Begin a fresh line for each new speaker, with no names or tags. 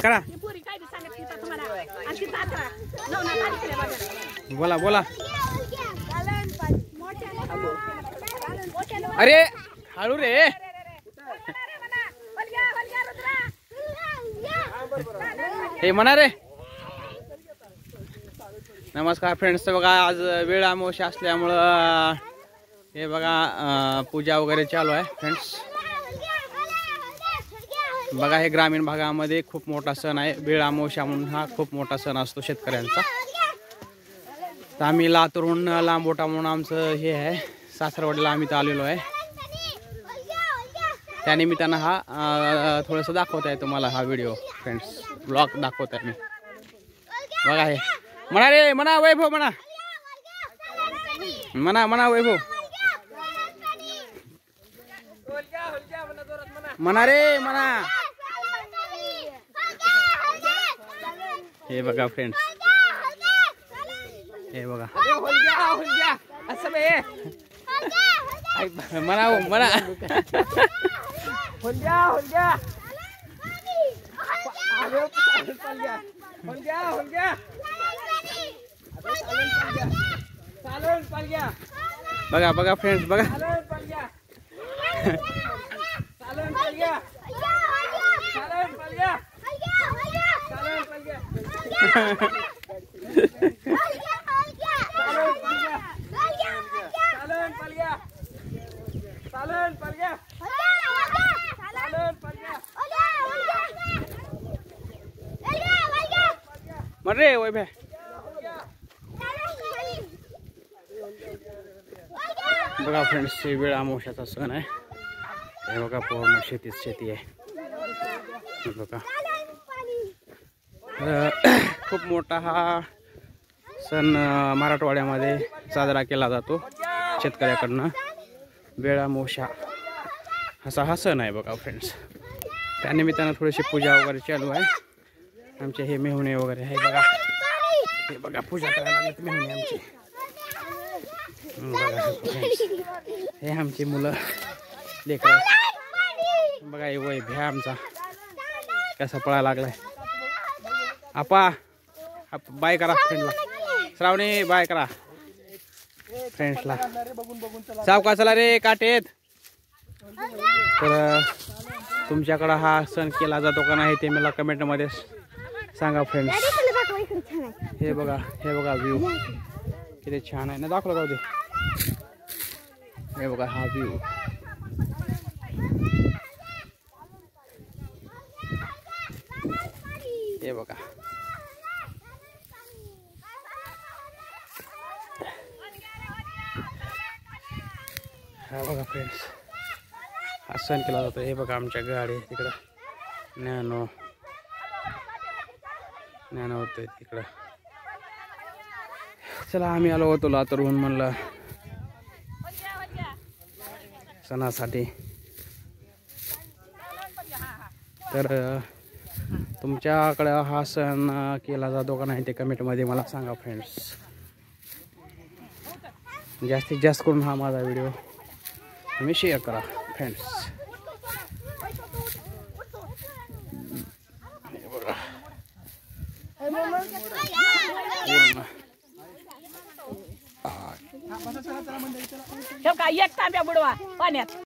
करा बोला बोला अरे हळू रे हे म्हणा रे नमस्कार फ्रेंड्स तर बघा आज वेळ अमावस्या असल्यामुळं हे बघा पूजा वगैरे चालू आहे फ्रेंड्स बघा हे ग्रामीण भागामध्ये खूप मोठा सण आहे वेळ अमावस्या म्हणून हा खूप मोठा सण असतो शेतकऱ्यांचा तर आम्ही लातूरहून लांबोटा म्हणून आमचं हे आहे सासरवाडीला आम्ही तर आलेलो आहे त्यानिमित्तानं हा थोडंसं दाखवत आहे तुम्हाला हा व्हिडिओ फ्रेंड्स ब्लॉग दाखवत आहे मी बघा हे म्हणा रे म्हणा वैभव म्हणा म्हणा म्हणा वैभव म्हणा रे म्हणा हे बघा फ्रेंड्स हे बघा म्हणा म्हणा बघा बघा फ्रेंड्स बघा मरे वैभव बघा फ्रेंड्स हे वेळ अमावस्याचा सण आहे हे बघा पूर्ण शेतीच शेती आहे बघा खूप मोठा हा सण मराठवाड्यामध्ये साजरा केला जातो शेतकऱ्याकडनं वेळ अमावस्या असा हा सण आहे बघा फ्रेंड्स त्यानिमित्तानं थोडीशी पूजा वगैरे चालू आहे आमचे हे मेहुणे वगैरे आहे बघा हे बघा पूजा करायला लागत मेहुणे आमचे बघा हे आमची मुलं लेकर बघा हे वैभव आमचा कसा पळायला लागलाय आपा बाय करा फ्रेंडला श्रावणी बाय करा फ्रेंड्सला सावका चला रे काटेत तर तुमच्याकडं हा सण केला जातो का नाही ते मला कमेंटमध्ये सांगा फ्रेंड्स हे बघा व्ह्यू किती छान आहे ना दाखवलं जाऊ दे हे बघा हा व्ह्यू हे बघा हा बघा फ्रेंड्स हा सण केला जातो हे बघा आमच्या गाडी तिकडं नॅनो होतोय तिकडं चला आम्ही आलो होतो लातूरहून म्हणलं सणासाठी तर तुमच्याकडं हा सण केला जातो का नाही ते कमेंटमध्ये मला सांगा फ्रेंड्स जास्तीत जास्त करून हा माझा व्हिडिओ तुम्ही शेअर करा फ्रेंड्स
एक तांब्या बुडवा पाण्यात